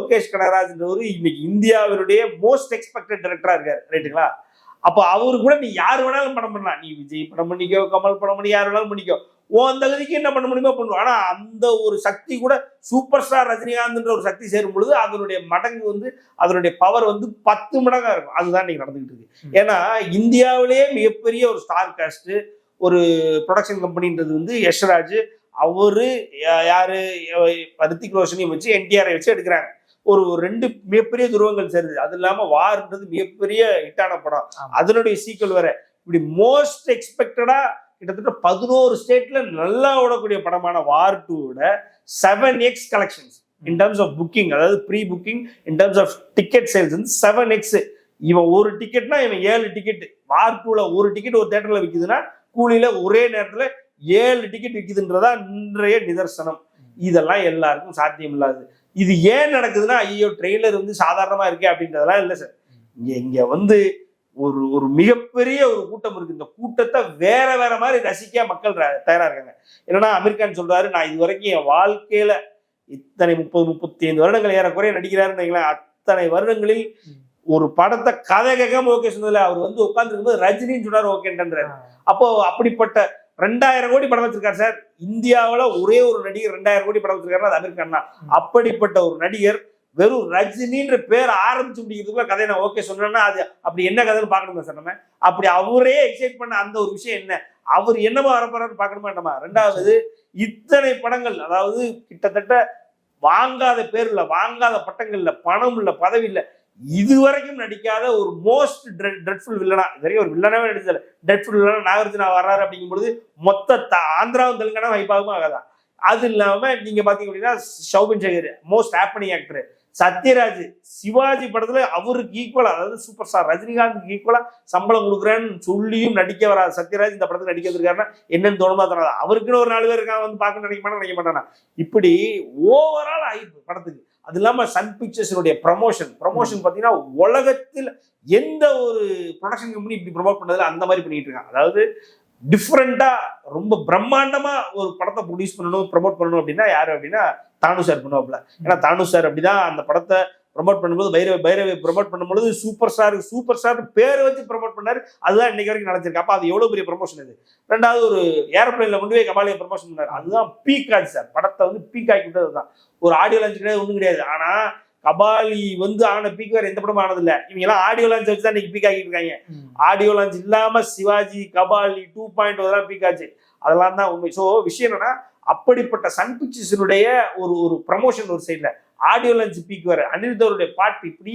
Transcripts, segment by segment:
லோகேஷ் கனகராஜ்ன்றவர் இன்னைக்கு இந்தியாவினுடைய most expected டைரக்டரா இருக்காரு, ரைட்டுங்களா? அப்போ அவரு கூட நீ யார் வேணாலும் படம் பண்ணலாம். நீ விஜய் படம் பண்ணிக்கோ, கமல் படம் பண்ணி, யார் வேணாலும் பண்ணிக்கோ. அந்த அளவுக்கு என்ன பண்ண முடியுமோ பண்ணுவோம். ஆனா அந்த ஒரு சக்தி கூட சூப்பர் ஸ்டார் ரஜினிகாந்த்ன்ற ஒரு சக்தி சேரும் பொழுது அதனுடைய மடங்கு வந்து அதனுடைய பவர் வந்து 10 மடங்கா இருக்கும். அதுதான் இன்னைக்கு நடந்துகிட்டு இருக்கு. ஏன்னா இந்தியாவிலேயே மிகப்பெரிய ஒரு ஸ்டார் காஸ்ட் ஒரு ப்ரொடக்ஷன் கம்பெனின்றது வந்து யஷ்ராஜ், அவரு யாரு ரித்திக் ரோஷனையும் வச்சு என்டிஆரை வச்சு எடுக்கிறாங்க. ஒரு 2 மிகப்பெரிய துருவங்கள் சேருது. அது இல்லாம வார்ன்றது மிகப்பெரிய ஹிட்டான படம், அதனுடைய சீக்வல் வேற. இப்படி மோஸ்ட் எக்ஸ்பெக்டடா கிட்டத்தட்ட 11 ஸ்டேட்ல நல்லா ஓடக்கூடிய படமான வார் 2வோட 7x collections in terms of booking, அதாவது pre booking in terms of ticket sales வந்து 7x. இவன் ஒரு டிக்கெட்னா இவன் 7 டிக்கெட். வார் 2ல ஒரு டிக்கெட் ஒரு தியேட்டர்ல விற்குதுன்னா கூலியில ஒரே நேரத்துல 7 டிக்கெட் விற்குதுன்றதா இன்றைய நிதர்சனம். இதெல்லாம் எல்லாருக்கும் சாத்தியம் இல்லாது. இது ஏன் நடக்குதுன்னா, ஐயோ ட்ரெய்லர் வந்து சாதாரணமா இருக்கே அப்படின்றதெல்லாம் இல்லை சார். இங்க வந்து ஒரு மிகப்பெரிய ஒரு கூட்டம் இருக்கு. இந்த கூட்டத்தை வேற வேற மாதிரி ரசிக்க மக்கள் தயாரா இருக்காங்க. என்னன்னா அமீர்கான் சொல்றாரு, நான் இது வரைக்கும் என் வாழ்க்கையில இத்தனை 30-35 வருடங்கள் ஏறக்குறைய நடிக்கிறாருன்னு அத்தனை வருடங்களில் ஒரு படத்தை கதை கேட்காம ஓகே சொன்னதுல அவர் வந்து உட்கார்ந்து இருக்கும்போது ரஜினின்னு சொன்னாரு ஓகேன்றாரு. அப்போ அப்படிப்பட்ட 2000 கோடி படம் வச்சிருக்காரு சார். இந்தியாவில் ஒரே ஒரு நடிகர் 2000 கோடி படம் வச்சிருக்காரு, அது அமீர்கான் தான். அப்படிப்பட்ட ஒரு நடிகர் வெறும் ரஜினின்ற பேர் ஆரம்பிச்சு முடிக்கிறதுக்குள்ள கதையை நான் ஓகே சொன்னேன்னா அது அப்படி என்ன கதைன்னு பார்க்கணுமா சார்? நம்ம அப்படி அவரே எக்ஸைட் பண்ண அந்த ஒரு விஷயம் என்ன, அவர் என்னவா வரப்போறாரு பார்க்கணுமா நம்ம? 2வது, இத்தனை படங்கள், அதாவது கிட்டத்தட்ட வாங்காத பேர்ல, வாங்காத பட்டங்கள்ல, பணம் இல்ல, பதவி இல்ல, இதுவரைக்கும் நடிக்காத ஒரு மோஸ்ட் ட்ரெட்ஃபுல் வில்லனா, இதுவரைக்கும் ஒரு வில்லனாவே நடிச்சல ட்ரெட்ஃபுல் வில்லனா நாகார்ஜுனா வர்றாரு அப்படிங்கும்போது மொத்த ஆந்திராவும் தெலுங்கானா வைப்பாகவும் ஆகாதான். அது இல்லாம நீங்க பாத்தீங்க அப்படின்னா Soubin Shahir most happening actor, Sathyaraj Sivaji படத்துல அவருக்கு ஈக்குவலா, அதாவது சூப்பர் ஸ்டார் ரஜினிகாந்துக்கு ஈக்குவலா சம்பளம் கொடுக்குறேன்னு சொல்லியும் நடிக்க வராது சத்யராஜ். இந்த படத்துல நடிக்க இருக்காருன்னா என்னன்னு தோணுமா தோணாது. அவருக்குன்னு ஒரு 4 பேர் இருக்காங்க வந்து பார்க்க நினைக்க மாட்டானா. இப்படி ஓவரால் ஆயிடுது படத்துக்கு. அது இல்லாம சன் பிக்சர்ஸினுடைய ப்ரமோஷன் பார்த்தீங்கன்னா உலகத்தில் எந்த ஒரு ப்ரொடக்ஷன் கம்பெனி இப்படி ப்ரொமோட் பண்ணதில்ல, அந்த மாதிரி பண்ணிட்டு இருக்காங்க. அதாவது டிஃப்ரெண்டா ரொம்ப பிரம்மாண்டமா ஒரு படத்தை ப்ரொடியூஸ் பண்ணணும், ப்ரமோட் பண்ணணும் அப்படின்னா யாரு அப்படின்னா தானு சார் பண்ணுவாப்ல. ஏன்னா தானு சார் அப்படிதான் அந்த படத்தை ப்ரமோட் பண்ணும்போது பைரவை ப்ரமோட் பண்ணும்போது சூப்பர் ஸ்டார் பேரை வச்சு ப்ரமோட் பண்ணாரு. அதுதான் இன்னைக்கு வரைக்கும் நடந்திருக்கு. அப்ப அது எவ்வளவு பெரிய ப்ரமோஷன் இது. 2வது, ஒரு ஏரோப்ளைன்ல கொண்டு போய் கபாலியை ப்ரமோஷன் பண்ணாரு. அதுதான் பீக் ஆச்சு சார். படத்தை வந்து பீக் ஆக்கி விட்டதுதான். ஒரு ஆடியோ லான்ச் கிடையாது, ஒன்றும் கிடையாது. ஆனா கபாலி வந்து ஆன பீக் வேற எந்த படமும் ஆனது இல்லை. இவங்க எல்லாம் ஆடியோ லான்ச் வச்சுதான் இன்னைக்கு பீக் ஆகிட்டு இருக்காங்க. ஆடியோ லான்ச் இல்லாம சிவாஜி, கபாலி 2.0 பீக் ஆச்சு. அதெல்லாம் தான் உண்மை. ஸோ விஷயம் என்னன்னா, அப்படிப்பட்ட சன் பிக்சர்ஸினுடைய ஒரு ப்ரமோஷன் ஒரு சைட்ல, ஆடியோ லான்ச் பீக் வேற, அனிருத்தவருடைய பாட்டு, இப்படி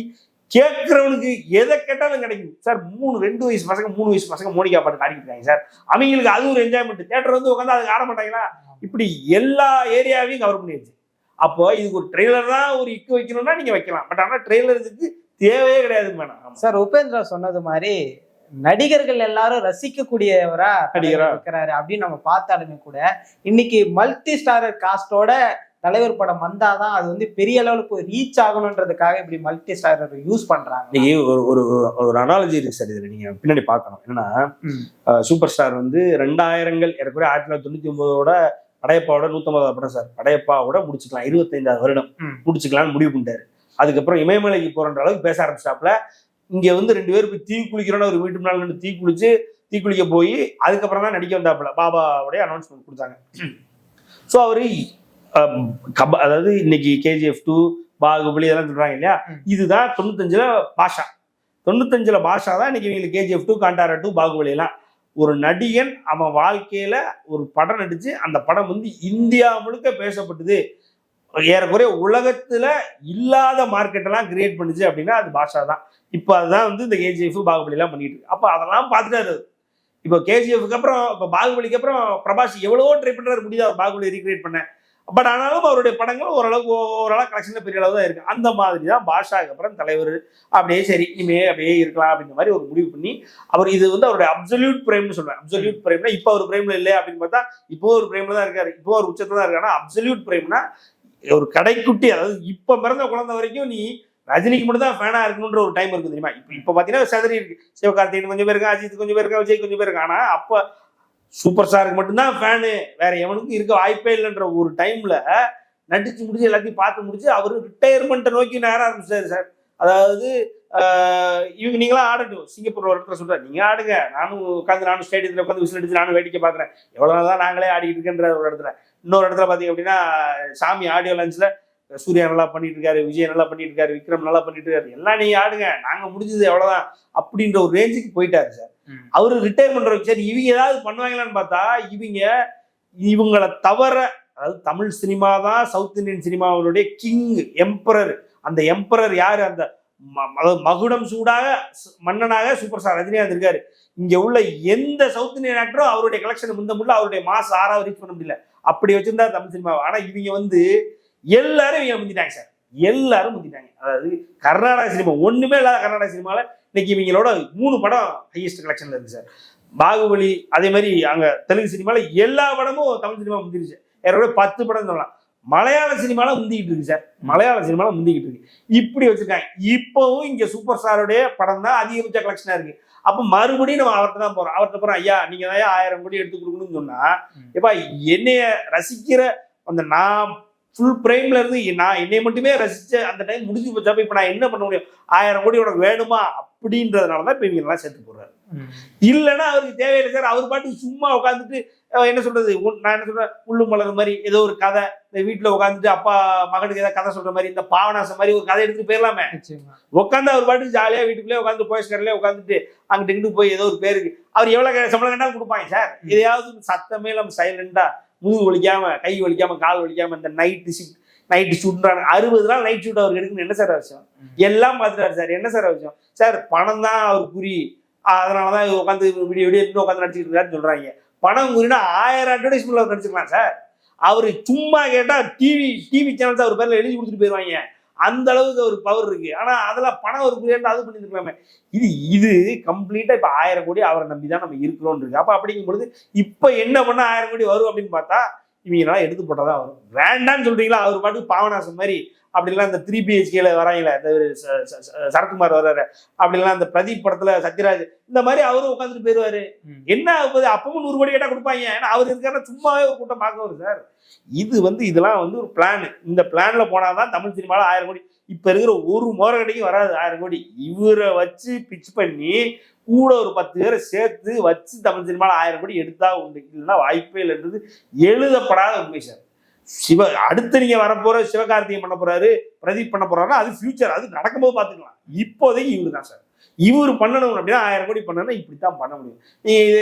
கேட்கிறவனுக்கு எதை கேட்டாலும் கிடைக்கும் சார். 2 வயசு பசங்க 3 வயசு பசங்க மோனிகா பாட்டு ஆடிட்டு இருக்காங்க சார். அவங்களுக்கு அது ஒரு என்ஜாய்மெண்ட். தியேட்டர் வந்து உட்காந்து அதுக்கு ஆட மாட்டாங்களா? இப்படி எல்லா ஏரியாவையும் கவர் பண்ணிடுச்சு. அப்போ இதுக்கு ஒரு ட்ரெய்லர் தான் ஒரு இக்கு வைக்கணும்னா நீங்க வைக்கலாம். பட் ஆனா ட்ரெய்லர் இதுக்கு தேவையே கிடையாது மேடம். சார் உபேந்திரா சொன்னது மாதிரி நடிகர்கள் எல்லாரும் ரசிக்கக்கூடியவரா இருக்கிறாரு அப்படின்னு நம்ம பார்த்தாலுமே கூட இன்னைக்கு மல்டி ஸ்டாரர் காஸ்டோட தலைவர் படம் வந்தாதான் அது வந்து பெரிய அளவுக்கு ரீச் ஆகணும்ன்றதுக்காக இப்படி மல்டி ஸ்டாரர் யூஸ் பண்றாங்க. ஒரு அனாலஜி இருக்கு சார், இதுல நீங்க பின்னாடி பார்க்கணும். என்னன்னா சூப்பர் ஸ்டார் வந்து 2000 ஏறக்குறைய 1999ஓட படையப்பாவோட 150வது படம் சார். படையப்பாவோட முடிச்சுக்கலாம், 25வது வருடம் முடிச்சுக்கலாம்னு முடிவு பண்ணிட்டாரு. அதுக்கப்புறம் இமயமலைக்கு போறன்ற அளவுக்கு பேச ஆரம்பிச்சாப்ல. இங்க வந்து 2 பேர் போய் தீ குளிக்கிறோன்னு ஒரு வீட்டு முன்னாள் தீ குளிக்க போய் அதுக்கப்புறம் தான் நடிக்க வந்தாப்புல. பாபாவுடைய அனௌன்ஸ்மெண்ட் கொடுத்தாங்க. ஸோ அவரு அதாவது இன்னைக்கு KGF 2, பாகுபலி இதெல்லாம் சொல்றாங்க இல்லையா, இதுதான் 95ல பாஷா. 95ல பாஷா தான் இன்னைக்கு இவங்களுக்கு KGF 2, காண்டாரா 2, பாகுபலி எல்லாம். ஒரு நடிகன் அவன் வாழ்க்கையில ஒரு படம் நடிச்சு அந்த படம் வந்து இந்தியா முழுக்க பேசப்பட்டது, ஏறக்குறைய உலகத்துல இல்லாத மார்க்கெட்டெல்லாம் கிரியேட் பண்ணுச்சு அப்படின்னா அது பாஷா தான். இப்போ அதுதான் வந்து இந்த KGF, பாகுபலி எல்லாம் பண்ணிட்டு இருக்கு. அப்போ அதெல்லாம் பார்த்துட்டாரு. இப்போ KGFக்கு அப்புறம், இப்போ பாகுபலிக்கு அப்புறம் பிரபாஸ் எவ்வளவோ ட்ரை பண்றாரு, முடியாது பாகுபலி ரீக்ரியேட் பண்ண. பட் ஆனாலும் அவருடைய படங்கள் ஓரளவு கலெக்ஷன்ல பெரிய அளவு தான் இருக்கு. அந்த மாதிரி தான் பாஷாக்கு அப்புறம் தலைவர் அப்படியே சரி இனிமே அப்படியே இருக்கலாம் அப்படின்ற மாதிரி ஒரு முடிவு பண்ணி அவர் இது வந்து அவருடைய அப்சல்யூட் பிரைம்னு சொல்றேன். அப்சல்யூட் பிரைம்னா இப்போ அவர் பிரைம்ல இல்லை அப்படின்னு பார்த்தா இப்போ ஒரு பிரைம்ல தான் இருக்காரு, இப்போ ஒரு உச்சத்துல தான் இருக்காரு. அப்சல்யூட் பிரைம்னா ஒரு கடைக்குட்டி, அதாவது இப்ப பிறந்த குழந்தை வரைக்கும் நீ ரஜினிக்கு மட்டும் தான் ஃபேனா இருக்கணும்ன்ற ஒரு டைம் இருக்கு தெரியுமா. இப்ப பாத்தீங்கன்னா செதறி இருக்கு. சிவகார்த்திகேயன் கொஞ்சம் பேர் இருக்கா, அஜித் கொஞ்சம் பேர் இருக்கா, விஜய் கொஞ்சம் பேர் இருக்கா. ஆனா அப்ப சூப்பர் ஸ்டாருக்கு மட்டும்தான் ஃபேனு, வேற எவனுக்கும் இருக்க வாய்ப்பே இல்லைன்ற ஒரு டைம்ல நடிச்சு முடிச்சு எல்லாத்தையும் பார்த்து முடிச்சு அவரு ரிட்டையர்மெண்ட்டை நோக்கி நேர ஆரம்பிச்சாரு சார். அதாவது இவங்க நீங்களாம் ஆடட்டும், சிங்கப்பூர்ல ஒரு இடத்துல சொல்றாரு, நீங்க ஆடுங்க, நானும் ஸ்டேடியத்தில் உட்காந்து விசில் அடிச்சு நானும் வேடிக்கை பார்க்குறேன், எவ்வளோ நாள் தான் நாங்களே ஆடிக்கிட்டு இருக்கேன்ற ஒரு இடத்துல. இன்னொரு இடத்துல பார்த்தீங்க அப்படின்னா சாமி ஆடியோ லான்ச்சில் சூர்யா நல்லா பண்ணிட்டு இருக்காரு, விஜய் நல்லா பண்ணிட்டு இருக்காரு, விக்ரம் நல்லா பண்ணிட்டு இருக்காரு, எல்லாம் நீங்க ஆடுங்க, நாங்க முடிஞ்சது எவ்வளவுதான் அப்படின்ற ஒரு ரேஞ்சுக்கு போயிட்டாரு சார். அவரு ரிட்டையர்மெண்ட் வச்சு சரி இவங்க ஏதாவது பண்ணுவாங்களான்னு பார்த்தா இவங்களை தவிர, அதாவது தமிழ் சினிமா தான் சவுத் இந்தியன் சினிமாவுடைய கிங் எம்பரர். அந்த எம்பரர் யாரு? அந்த மகுடம் சூடாக மன்னனாக சூப்பர் ஸ்டார் ரஜினிகாந்த் இருக்காரு. இங்க உள்ள எந்த சவுத் இந்தியன் ஆக்டரும் அவருடைய கலெக்ஷன் முந்த அவருடைய மாச 6 ரீச் பண்ண முடியல, அப்படி வச்சிருந்தா தமிழ் சினிமாவை. ஆனா இவங்க எல்லாரும் இவங்க முந்திட்டாங்க சார், எல்லாரும் முந்திட்டாங்க. அதாவது கர்நாடக சினிமா ஒண்ணுமே இல்லாத கர்நாடக சினிமாவில் இன்னைக்கு இவங்களோட 3 படம் ஹையஸ்ட் கலெக்ஷன்ல இருக்கு சார். பாகுபலி, அதே மாதிரி அங்க தெலுங்கு சினிமாவில் எல்லா படமும் தமிழ் சினிமா முந்திருச்சு. ஏறோட 10 படம் சொல்லலாம். மலையாள சினிமால முந்திக்கிட்டு இருக்கு சார், மலையாள சினிமால முந்திக்கிட்டு இருக்கு. இப்படி வச்சிருக்காங்க. இப்பவும் இங்க சூப்பர் ஸ்டாருடைய படம் தான் அதிகபட்ச கலெக்ஷனா இருக்கு. அப்ப மறுபடியும் நம்ம அவர்கிட்ட தான் போறோம். அவர்கிட்ட போறோம், ஐயா நீங்க தான் 1000 கோடி எடுத்து கொடுக்கணும்னு சொன்னா, எப்பா என்னைய ரசிக்கிற அந்த நான் ஃபுல் பிரைம்ல இருந்து நான் என்னை மட்டுமே ரசிச்ச அந்த டைம் முடிஞ்சு போச்சப்ப இப்ப நான் என்ன பண்ண முடியும்? 1000 கோடி உனக்கு வேணுமா அப்படின்றதுனாலதான் இப்ப இவங்க எல்லாம் சேர்த்து போடுறாரு. இல்லைன்னா அவருக்கு தேவையில்லை சார். அவர் பாட்டுக்கு சும்மா உட்காந்துட்டு என்ன சொல்றது, நான் என்ன சொல்றேன், உள்ளு மலர் மாதிரி ஏதோ ஒரு கதை, இந்த வீட்டுல உட்காந்துட்டு அப்பா மகனுக்கு ஏதாவது கதை சொல்ற மாதிரி, இந்த பாவனாசம் மாதிரி ஒரு கதை எடுத்துட்டு போயிடலாமே. உட்காந்து அவர் பாட்டுக்கு ஜாலியா வீட்டுக்குள்ளே உட்காந்து போயஸ் கடையிலே உட்காந்துட்டு அங்கிட்டு இங்கிட்டு போய் ஏதோ ஒரு பேருக்கு அவர் எவ்வளவு சம்பளம் கண்டாலும் கொடுப்பாங்க சார். எதையாவது சத்தமே நம்ம சைலண்டா, முதுகு வலிக்காம, கை வலிக்காம, கால் வலிக்காம, இந்த நைட்டு ஷூட்ன்றாங்க. 60 நாள் நைட் ஷூட் அவருக்கு எடுக்கணும். என்ன சார் அவசியம்? எல்லாம் பார்த்துட்டாரு சார். என்ன சார் அவசியம் சார்? பணம் தான் அவர் குறி, அதனாலதான் உட்காந்து விடிய இன்னும் உட்காந்து நடிச்சுட்டு இருக்காருன்னு சொல்றாங்க. பணம் குறினா 1000 அட்வர்டைஸ்மெண்ட்ல அவர் நடிச்சுக்கலாம் சார். அவரு சும்மா கேட்டா டிவி சேனல்ஸ் அவர் பேர்ல எழுதி கொடுத்துட்டு போயிருவாங்க. அந்த அளவுக்கு ஒரு பவர் இருக்கு. ஆனா அதெல்லாம் பணம் ஒரு குறியா அது பண்ணிருக்கலாமே. இது கம்ப்ளீட்டா இப்ப 1000 கோடி அவரை நம்பிதான் நம்ம இருக்கிறோம் இருக்கு. அப்ப அப்படிங்கும் பொழுது இப்ப என்ன பண்ண 1000 கோடி வரும் அப்படின்னு பார்த்தா இவங்கெல்லாம் எடுத்து போட்டாதான் வரும். வேண்டான்னு சொல்றீங்களா? அவர் பாட்டுக்கு பாவனாசம் மாதிரி அப்படிலாம் இந்த 3 BHKல வராங்களே, இந்த சரத்குமார் வர்றாரு, அப்படிலாம் இந்த பிரதீப் படத்துல சத்யராஜ், இந்த மாதிரி அவரும் உட்காந்துட்டு போயிருவாரு. என்ன ஆகுது? அப்பவும் 100 கோடி கேட்டா கொடுப்பாங்க. ஏன்னா அவர் இருக்காருன்னா சும்மாவே ஒரு கூட்டம் பார்க்க வரும் சார். இதெல்லாம் ஒரு பிளான். இந்த பிளான்ல போனாதான் தமிழ் சினிமால 1000 கோடி. இப்ப இருக்கிற ஒரு மோரகடைக்கும் வராது 1000 கோடி. இவரை வச்சு பிச் பண்ணி கூட ஒரு 10 பேரை சேர்த்து வச்சு தமிழ் சினிமால 1000 கோடி எடுத்தா உண்டு. இல்லைன்னா வாய்ப்பே இல்லைன்றது எழுதப்படாத உண்மை சார். அடுத்து நீங்க வரப்போற சிவகார்த்திகேயன் பண்ண போறாரு, பிரதீப் பண்ண போறாருன்னா அது ஃபியூச்சர், அது நடக்கும்போது பாத்துக்கலாம். இப்போதைக்கு இவரு தான் சார். இவர் பண்ணணும் அப்படின்னா 1000 கோடி பண்ணணும்னா இப்படித்தான் பண்ண முடியும். நீ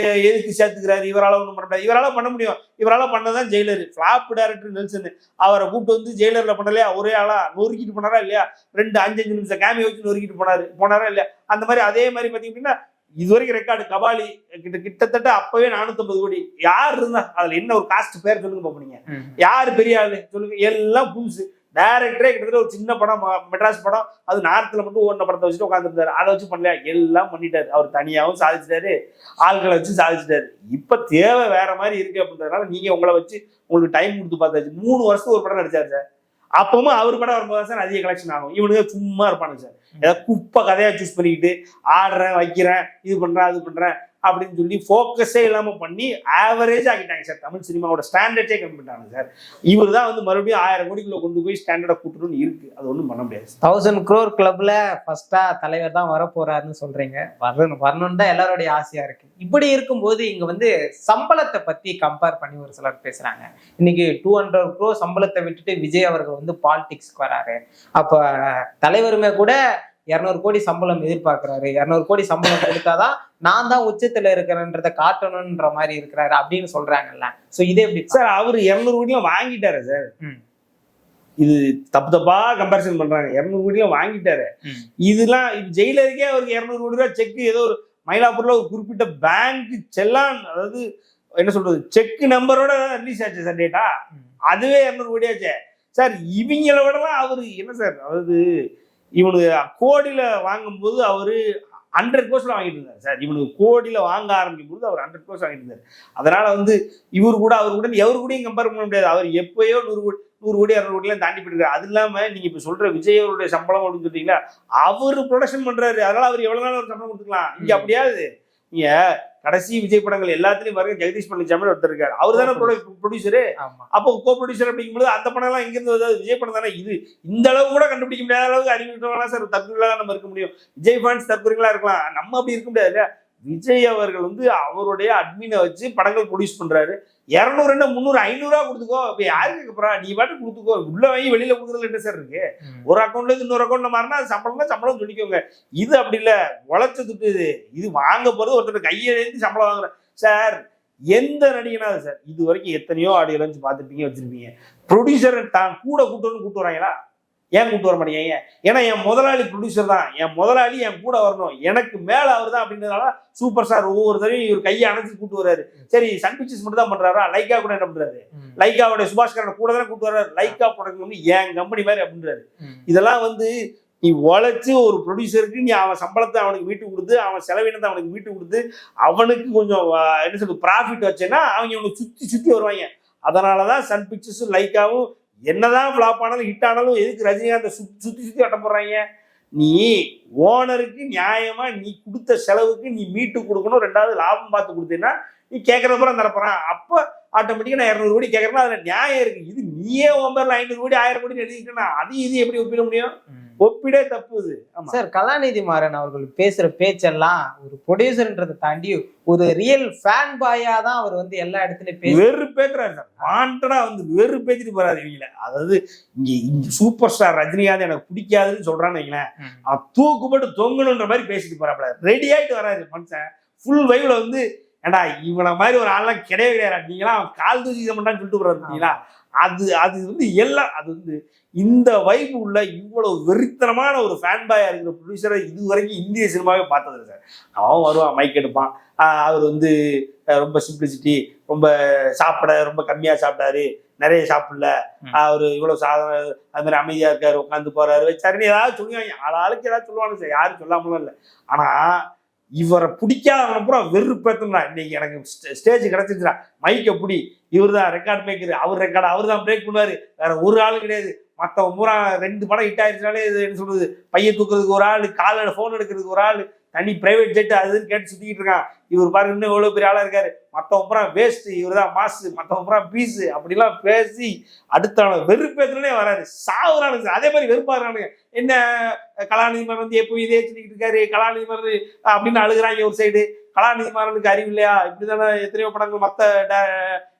எதுக்கு சேர்த்துக்கிறாரு? இவரால் ஒன்றும் பண்ண முடியாது. இவரால் பண்ண முடியும். இவரால் பண்ணதான் ஜெயிலர். ஃபிளாப் டைரக்டர் நெல்சன் அவரை கூப்பிட்டு வந்து ஜெயிலர்ல பண்ணலையா? ஒரே ஆளா நொறுக்கிட்டு போனாரா இல்லையா? 5 நிமிஷம் கேமியோ வச்சு நொறுக்கிட்டு போனாரா இல்லையா? அந்த மாதிரி அதே மாதிரி பாத்தீங்க அப்படின்னா இதுவரைக்கும் ரெக்கார்டு கபாலி கிட்டத்தட்ட அப்பவே 450 கோடி. யார் இருந்தா அதுல என்ன ஒரு காஸ்ட் பேர் சொல்லுங்க பாப்பீங்க. யாரு பெரிய ஆளு சொல்லுங்க? எல்லாம் புதுசு. டைரக்டரே கிட்டத்தட்ட ஒரு சின்ன படம், மெட்ராஸ் படம், அது நார்த்ல மட்டும் ஓடின படத்தை வச்சுட்டு உட்காந்துருந்தாரு. அதை வச்சு பண்ணலையா? எல்லாம் பண்ணிட்டாரு. அவர் தனியாவும் சாதிச்சிட்டாரு, ஆட்களை வச்சு சாதிச்சிட்டாரு. இப்ப தேவை வேற மாதிரி இருக்கு அப்படின்றதுனால நீங்க உங்களை வச்சு உங்களுக்கு டைம் கொடுத்து பார்த்தாச்சு. 3 வருஷத்துக்கு ஒரு படம் நடிச்சாரு சார். அப்பவும் அவர் படம் வரும்போது சார் அதிக கலெக்ஷன் ஆகும். இவனுக்கு சும்மா இருப்பானுங்க சார். ஏதாவது குப்பை கதையா சூஸ் பண்ணிக்கிட்டு ஆடுறேன், வைக்கிறேன், இது பண்றேன், அது பண்றேன் அப்படின்னு சொல்லி ஃபோக்கஸே இல்லாம பண்ணி ஆவரேஜ் ஆகிட்டாங்க சார். தமிழ் சினிமாவோட ஸ்டாண்டர்டே கம்மி பண்ணிட்டாங்க சார். இவர் தான் மறுபடியும் 1000 கோடிக்குள்ள கொண்டு போய் ஸ்டாண்டர்டை கூட்டணும்னு இருக்கு. அது ஒன்றும் பண்ண முடியாது. 1000 crore கிளப்ல ஃபர்ஸ்டா தலைவர் தான் வர போறாருன்னு சொல்றீங்க. வரணும்னு தான் எல்லாருடைய ஆசையா இருக்கு. இப்படி இருக்கும்போது இங்க சம்பளத்தை பத்தி கம்பேர் பண்ணி ஒரு சிலர் பேசுறாங்க. இன்னைக்கு 200 crore சம்பளத்தை விட்டுட்டு விஜய் அவர்கள் பாலிடிக்ஸ்க்கு வராரு. அப்ப தலைவருமே கூட 200 கோடி சம்பளம் எதிர்பார்க்கிறாரு. 200 கோடி சம்பளம் கொடுத்தாதான் நான் தான் உச்சத்துல இருக்கிறேன்றதை காட்டணும்ன்ற மாதிரி இருக்கிறாரு அப்படின்னு சொல்றாங்கல்ல. சோ இதே எப்படி சார்? அவரு 200 கோடியும் வாங்கிட்டாரு சார். இது தப்பா கம்பேரிசன் பண்றாங்க. 200 கோடியும் வாங்கிட்டாரு. இதெல்லாம் ஜெயிலருக்கே அவருக்கு 200 கோடி ரூபாய் செக் ஏதோ ஒரு மயிலாப்பூர்ல ஒரு குறிப்பிட்ட பேங்க் செல்லான், அதாவது என்ன சொல்றது, செக் நம்பரோட ரிலீஸ் ஆச்சு சார் டேட்டா. அதுவே 200 கோடி ஆச்சு சார். இவங்கள விடலாம் அவரு என்ன சார், அதாவது இவனுக்கு கோடியில வாங்கும்போது அவரு 100 crores வாங்கிட்டு இருந்தாரு சார். இவனுக்கு கோடியில வாங்க ஆரம்பிக்கும் போது அவர் 100 crores வாங்கிட்டு இருந்தாரு. அதனால அவர் கூட எவரு கூடயும் கம்பேர் பண்ண முடியாது. அவர் எப்பயோ 100 கோடி 200 கோடிலாம் தாண்டி போயிருக்காரு. அது இல்லாம நீங்க இப்ப சொல்ற விஜய் அவருடைய சம்பளம் அப்படின்னு சொல்றீங்களா, அவரு ப்ரொடக்ஷன் பண்றாரு. அதனால அவர் எவ்வளவு நாள் ஒரு சம்பளம் கொடுத்துக்கலாம். இங்க அப்படியாது நீங்க கடைசி விஜய் படங்கள் எல்லாத்துலயும் பாருங்க ஜெகதீஷ் பழனிசாமி ஒருத்தர் இருக்காரு, அவர் தானே ப்ரொடியூசரு. ஆமா. அப்போ கோ ப்ரொடியூசர் அப்படிங்கும்போது அந்த படம் எல்லாம் எங்கிருந்து வருது? விஜய் படம் தானே. இது இந்த அளவு கூட கண்டுபிடிக்க முடியாத அளவுக்கு அறிவிக்கிறவங்களா சார் தற்கொலைகளா நம்ம இருக்க முடியும்? விஜய் ஃபேன்ஸ் தற்கொலைகளா இருக்கலாம், நம்ம அப்படி இருக்க முடியாது இல்லையா? விஜய் அவர்கள் வந்து அவருடைய அட்மினை வச்சு படங்கள் ப்ரொடியூஸ் பண்றாரு. 200 என்ன 300 500 கொடுத்துக்கோ, இப்ப யாருக்கு அப்புறம் நீ பாட்டு கொடுத்துக்கோ, உள்ள வாங்கி வெளியில கொடுக்குறதுல என்ன சார் இருக்கு? ஒரு அக்கௌண்ட்ல இருந்து இன்னொரு அக்கௌண்ட்ல மாறினா சம்பளம்னா சம்பளம் சொல்லிக்கோங்க. இது அப்படி இல்ல, உழைச்ச துட்டு இது வாங்க போறது ஒருத்தர் கையெழுந்து சம்பளம் வாங்குற சார். எந்த நடிகனாவது சார் இது வரைக்கும் எத்தனையோ ஆடியோ லான்ச் பார்த்துருப்பீங்க, வச்சிருப்பீங்க. ப்ரொடியூசர் தான் கூட கூட்டு வராங்களா? ஏன் கூட்டு வர மாட்டேங்க? ஏன்னா என் முதலாளி ப்ரொடியூசர் தான், என் முதலாளி என் கூட வரணும், எனக்கு மேல அவர் தான் அப்படின்றதால சூப்பர் ஸ்டார் ஒவ்வொரு தடவையும் இவர் கையை அணைச்சு கூட்டு வர்றாரு. சரி, சன் பிக்சர்ஸ் மட்டும் தான் பண்றாரா? லைக்கா கூட என்ன பண்றாரு? லைக்காவுடைய சுபாஷ்கரன் கூட தானே கூட்டு வர்றாரு. லைக்கா ப்ராடக்ட் வந்து என் கம்பெனி மாதிரி அப்படின்றாரு. இதெல்லாம் வந்து நீ உழைச்சு ஒரு ப்ரொடியூசருக்கு நீ அவன் சம்பளத்தை அவனுக்கு வீட்டு கொடுத்து, அவன் செலவினத்தை அவனுக்கு வீட்டு கொடுத்து, அவனுக்கு கொஞ்சம் என்ன சொல்றது ப்ராஃபிட் வச்சேன்னா அவங்க அவனுக்கு சுத்தி வருவாங்க. அதனாலதான் சன் பிக்சர்ஸும் லைக்காவும் என்னதான் ஃபிளாப் ஆனாலும் ஹிட் ஆனாலும் எதுக்கு ரஜினிகாந்தை சுத்தி கட்ட போடுறாங்க? நீ ஓனருக்கு நியாயமா நீ கொடுத்த செலவுக்கு நீ மீட்டு கொடுக்கணும், 2வது லாபம் பார்த்து கொடுத்தீங்கன்னா நீ கேட்கறப்பறம் தரப்போறான். அப்ப ஆட்டோமேட்டிக்கா நான் 200 கோடி கேட்கறேன்னா அதுல நியாயம் இருக்கு. இது நீயே உன் பேர்ல 500 கோடி 1000 கோடி எழுதிக்கிட்டா அது இது எப்படி ஒப்பிட முடியும்? ஒப்பிடே தப்புது. சார், கலாநிதி மாறன் அவர்கள் பேசுற பேச்செல்லாம் ஒரு ப்ரொடியூசர்ன்றதை தாண்டி ஒரு ரியல் ஃபேன் பாயா தான் அவர் வந்து எல்லா இடத்துலயும் வெறு பேசுறாரு சார். வாண்டடா வந்து வெறு பேசிட்டு போறாரு இவங்கள. அதாவது இங்க சூப்பர் ஸ்டார் ரஜினிகாந்த் எனக்கு பிடிக்காதுன்னு சொல்றான்னு வைங்களேன், தூக்குப்பட்டு தொங்கணுன்ற மாதிரி பேசிட்டு போறாப்ல. ரெடி ஆயிட்டு வராரு மனுஷன். ஃபுல் வைவ்ல வந்து ஏண்டா இவனை மாதிரி ஒரு ஆள்லாம் கிடையவே கிடையாது, நீங்களாம் கால் தூசி பண்ணான்னு சொல்லிட்டு போறாருங்களா? அது வந்து எல்லாம் அது வந்து இந்த வைப் உள்ள இவ்வளவு வெறித்தனமான ஒரு ஃபேன் பாயா இருக்கிற ப்ரொடியூசரை இது வரைக்கும் இந்திய சினிமாவே பார்த்தது சார். அவன் வருவான், மைக் எடுப்பான், அவர் வந்து ரொம்ப சிம்பிளிசிட்டி, ரொம்ப ரொம்ப கம்மியா சாப்பிட்டாரு, நிறைய சாப்பிடல, அவரு இவ்வளவு அது மாதிரி அமைதியா இருக்காரு, உட்காந்து போறாரு, வச்சாருன்னு ஏதாவது சொல்லுவாங்க. ஆளுக்கு ஏதாவது சொல்லுவாங்க சார், யாரும் சொல்லாமலும் இல்லை. ஆனா இவரை பிடிக்காதவனை பூரா வெறுப்பேத்தா. இன்னைக்கு எனக்கு ஸ்டேஜ் கிடைச்சிருச்சுடா, மைக்க பிடி, இவர் தான் ரெக்கார்ட் மேய்க்குது, அவர் ரெக்கார்டு அவர் தான் பிரேக் பண்ணுவாரு, வேற ஒரு ஆளு கிடையாது. மற்றவங்க பூரா 2 படம் ஹிட் ஆயிடுச்சுனாலே இது என்ன சொல்றது, பையன் தூக்குறதுக்கு ஒரு ஆள், காலில் ஃபோன் எடுக்கிறதுக்கு ஒரு ஆள், தனி பிரைவேட் ஜெட் அதுன்னு கேட்டு சுத்திக்கிட்டு இருக்கான். இவர் பாருங்க இன்னும் எவ்வளவு பெரிய ஆளா இருக்காரு, மற்றவங்க பூரா வேஸ்ட், இவர் தான் மாசு, மற்றவங்க பூரா பீஸு அப்படிலாம் பேசி அடுத்த வெறுப்பேத்துனே வராரு, சாவுறானுங்க. அதே மாதிரி வெறுப்பாருறானுங்க. என்ன கலாநிதி மாறன் வந்து எப்போ இதே சொல்லிக்கிட்டு இருக்காரு, கலாநிதி மாறன் அப்படின்னு அழுகுறாங்க ஒரு சைடு. கலாநிதி மாறனுக்கு அறிவு இல்லையா? இப்படிதானே எத்தனையோ படங்கள் மற்ற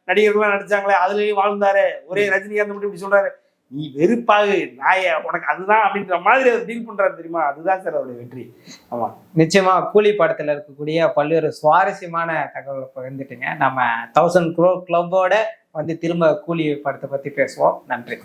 நடிகர்கள்லாம் நடிச்சாங்களே அதுலயும் வாழ்ந்தாரு, ஒரே ரஜினிகாந்த் மட்டும் இப்படி சொல்றாரு. நீ வெறுப்பாகு நாய, உனக்கு அதுதான் அப்படின்ற மாதிரி அவர் டீல் பண்றாரு தெரியுமா? அதுதான் சார் அவருடைய வெற்றி. ஆமா, நிச்சயமா கூலி படத்துல இருக்கக்கூடிய பல்வேறு சுவாரஸ்யமான தகவலை பகிர்ந்துட்டீங்க. நம்ம 1000 crore கிளப்போட வந்து திரும்ப கூலி படத்தை பத்தி பேசுவோம். நன்றி.